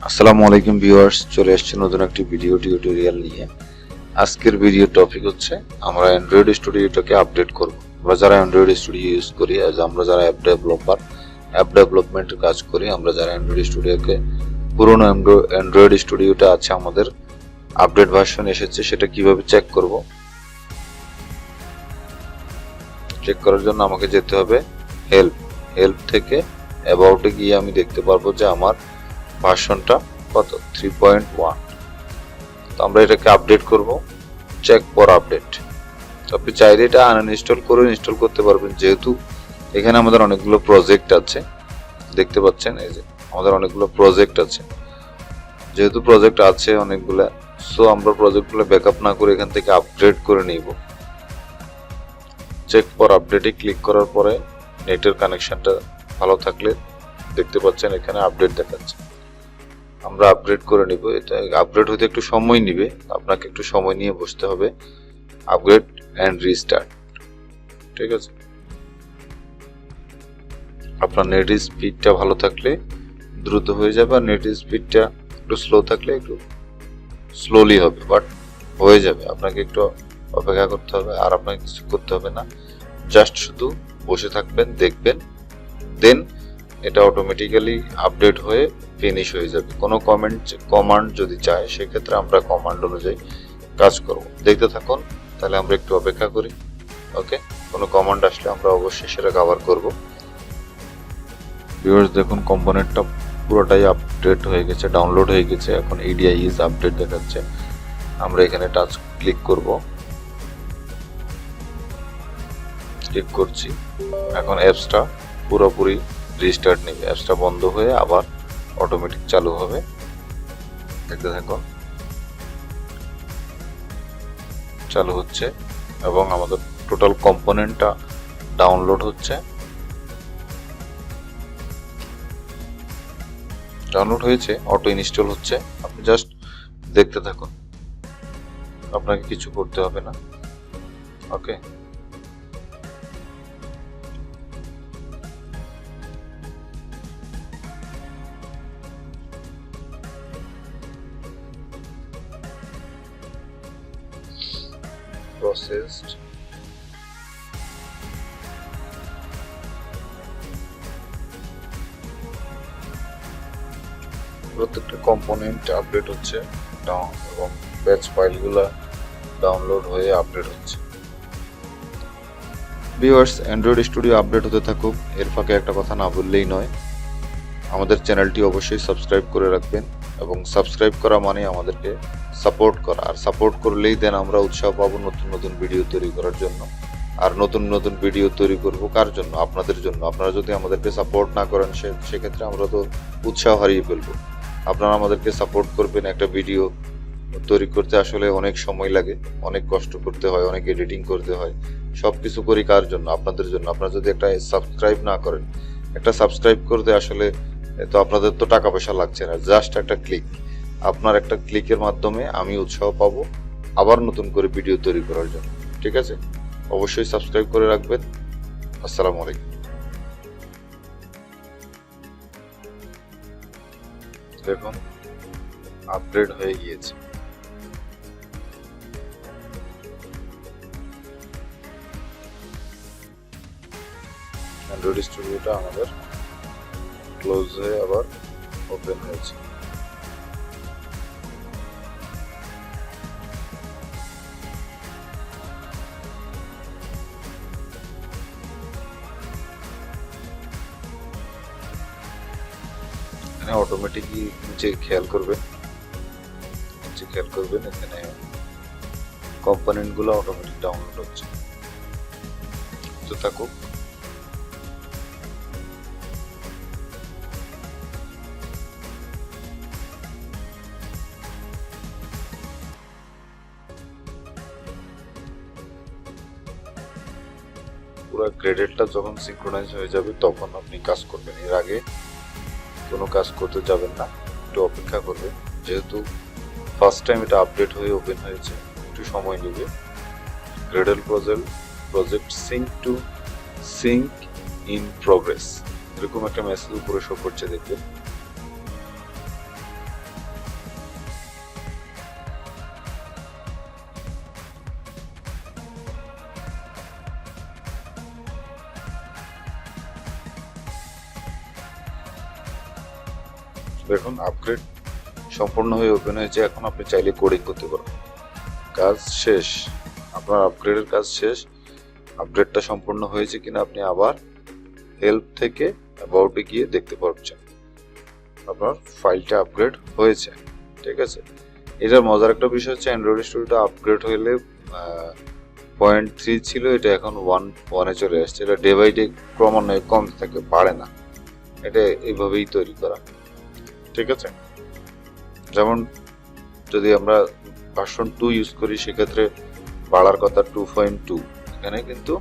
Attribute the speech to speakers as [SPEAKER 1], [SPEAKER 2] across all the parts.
[SPEAKER 1] আসসালামু আলাইকুম ভিউয়ার্স, চলে আসছে নতুন একটি ভিডিও টিউটোরিয়াল নিয়ে। আজকের ভিডিও টপিক হচ্ছে আমরা অ্যান্ড্রয়েড স্টুডিওটাকে আপডেট করব। আমরা যারা অ্যান্ড্রয়েড স্টুডিও ইউজ করি, আমরা যারা অ্যাপ ডেভেলপার, অ্যাপ ডেভেলপমেন্টের কাজ করি, আমরা যারা অ্যান্ড্রয়েড স্টুডিওকে পুরনো অ্যান্ড্রয়েড স্টুডিওটা আছে আমাদের আপডেট ভার্সন এসেছে, সেটা কিভাবে চেক করব। চেক করার জন্য আমাকে যেতে হবে হেল্প থেকে অ্যাবাউটে গিয়ে আমি দেখতে পারবো যে আমার ভার্সনটা কত 3.1। তো আমরা এটাকে আপডেট করব, চেক ফর আপডেট। আপনি চাইলে এটা আনইনস্টল করে ইনস্টল করতে পারবেন, যেহেতু এখানে আমাদের অনেকগুলো প্রজেক্ট আছে, দেখতে পাচ্ছেন এই যে আমাদের অনেকগুলো প্রজেক্ট আছে। যেহেতু প্রজেক্ট আছে অনেকগুলো, সো আমরা প্রজেক্টগুলো ব্যাকআপ না করে এখান থেকে আপগ্রেড করে নিব। চেক ফর আপডেটে ক্লিক করার পরে নেটের কানেকশনটা ভালো থাকলে দেখতে পাচ্ছেন এখানে আপডেট দেখাচ্ছে। আমরা আপগ্রেড করে নিব। এটা আপগ্রেড হতে একটু সময় নেবে, আপনাকে একটু সময় নিয়ে বসতে হবে। আপগ্রেড এন্ড রিস্টার্ট, ঠিক আছে। আপনার নেট স্পিডটা ভালো থাকলে দ্রুত হয়ে যাবে, আর নেট স্পিডটা একটু স্লো থাকলে একটু স্লোলি হবে, বাট হয়ে যাবে। আপনাকে একটু অপেক্ষা করতে হবে, আর আপনাকে কিছু করতে হবে না, জাস্ট শুধু বসে থাকবেন, দেখবেন, দেন এটা অটোমেটিক্যালি আপডেট হয়ে ফিনিশ হয়ে যাবে। কোনো কমান্ড যদি চায় সেক্ষেত্রে আমরা কমান্ড অনুযায়ী কাজ করব। দেখতে থাকুন, তাহলে আমরা একটু অপেক্ষা করি। ওকে, কোনো কমান্ড আসলে আমরা অবশ্যই সেটা কভার করব। ভিউয়ার্স দেখুন, কম্পোনেন্টটা পুরোটাই আপডেট হয়ে গেছে, ডাউনলোড হয়ে গেছে। এখন এডিআই ইজ আপডেট দেখাচ্ছে। আমরা এখানে টাচ ক্লিক করব, ক্লিক করছি। এখন অ্যাপসটা পুরোপুরি রিস্টার্ট নেবে, অ্যাপসটা বন্ধ হয়ে আবার অটোমেটিক চালু হবে। দেখতে থাকুন, চালু হচ্ছে এবং আমাদের টোটাল কম্পোনেন্টটা ডাউনলোড হচ্ছে। ডাউনলোড হয়েছে, অটো ইনস্টল হচ্ছে। আপনি জাস্ট দেখতে থাকুন, আপনাকে কিছু করতে হবে না। ওকে, processed প্রত্যেকটা কম্পোনেন্ট আপডেট হচ্ছে এবং ব্যাচ ফাইলগুলো ডাউনলোড হয়ে আপডেট হচ্ছে। ভিউয়ার্স, অ্যান্ড্রয়েড স্টুডিও আপডেট হতে থাকুক, এর ফাঁকে একটা কথা না বললেই নয়, আমাদের চ্যানেলটি অবশ্যই সাবস্ক্রাইব করে রাখবেন। এবং সাবস্ক্রাইব করা মানে আমাদেরকে সাপোর্ট করা, আর সাপোর্ট করলেই দেন আমরা উৎসাহ পাবো নতুন নতুন ভিডিও তৈরি করার জন্য। আর নতুন নতুন ভিডিও তৈরি করব কার জন্য? আপনাদের জন্য। আপনারা যদি আমাদেরকে সাপোর্ট না করেন সেক্ষেত্রে আমরা তো উৎসাহ হারিয়ে ফেলবো। আপনারা আমাদেরকে সাপোর্ট করবেন। একটা ভিডিও তৈরি করতে আসলে অনেক সময় লাগে, অনেক কষ্ট করতে হয়, অনেক এডিটিং করতে হয়। সবকিছু করি কার জন্য? আপনাদের জন্য। আপনারা যদি একটা সাবস্ক্রাইব না করেন, একটা সাবস্ক্রাইব করতে আসলে তো আপনাদের তো টাকা পয়সা লাগছে না, জাস্ট একটা ক্লিক। আপনার একটা ক্লিকের মাধ্যমে আমি উৎসাহ পাবো আবার নতুন করে ভিডিও তৈরি করার জন্য। ঠিক আছে, অবশ্যই সাবস্ক্রাইব করে রাখবেন। আসসালামু আলাইকুম। দেখুন, আপগ্রেড হয়ে গিয়েছে। অ্যান্ড্রয়েড স্টুডিওটা আমাদের ক্লোজ হয়ে আবার ওপেন হয়েছে। এখানে অটোমেটিকলি নিচে খেয়াল করবেন, এখানে কম্পোনেন্ট গুলো অটোমেটিক ডাউনলোড হচ্ছে। তো থাকুক। পুরো গ্রেডেডটা যখন সিনক্রোনাইজ হয়ে যাবে তখন আপনি কাজ করবেন। এর আগে কোনো কাজ করতে যাবেন না, একটু অপেক্ষা করবেন। যেহেতু ফার্স্ট টাইম এটা আপডেট হয়ে ওপেন হয়েছে, একটু সময় নেবে। Gradle project sync in progress, এরকম একটা মেসেজ উপরে শো করছে, দেখবেন। দেখুন আপগ্রেড সম্পূর্ণ হয়ে ওপেন হয়েছে। এখন আপনি চাইলে কোডিং করতে পারবেন। কাজ শেষ, আপনার আপগ্রেডের কাজ শেষ। আপগ্রেডটা সম্পূর্ণ হয়েছে কিনা আপনি আবার হেল্প থেকে অ্যাবাউটে গিয়ে দেখতে পাচ্ছেন আপনার ফাইলটা আপগ্রেড হয়েছে। ঠিক আছে, এটার মজার একটা বিষয় হচ্ছে অ্যান্ড্রয়েড স্টুডিওটা আপগ্রেড হলে 0.3 ছিল, এটা এখন 1.1-এ চলে আসছে। এটা ডে বাই ডে ক্রমান্বয়ে কমতে থাকে, বাড়ে না। এটা এইভাবেই তৈরি করা। ঠিক আছে, যেমন যদি আমরা ভার্সন 2 ইউজ করি সেক্ষেত্রে বাড়ার কথা 2.2, এখানে কিন্তু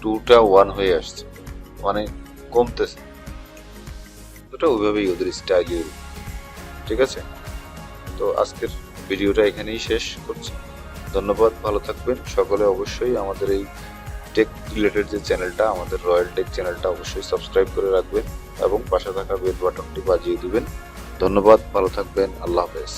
[SPEAKER 1] 2টা 1 হয়ে আসছে, মানে কমতেছে। ওটা ওইভাবেই ওদের স্টাইল। ঠিক আছে, তো আজকের ভিডিওটা এখানেই শেষ করছি। ধন্যবাদ, ভালো থাকবেন সকলে। অবশ্যই আমাদের এই টেক রিলেটেড যে চ্যানেলটা, আমাদের রয়্যাল টেক চ্যানেলটা অবশ্যই সাবস্ক্রাইব করে রাখবেন এবং পাশে থাকা বেল বাটনটি বাজিয়ে দিবেন। ধন্যবাদ, ভালো থাকবেন, আল্লাহ হাফেজ।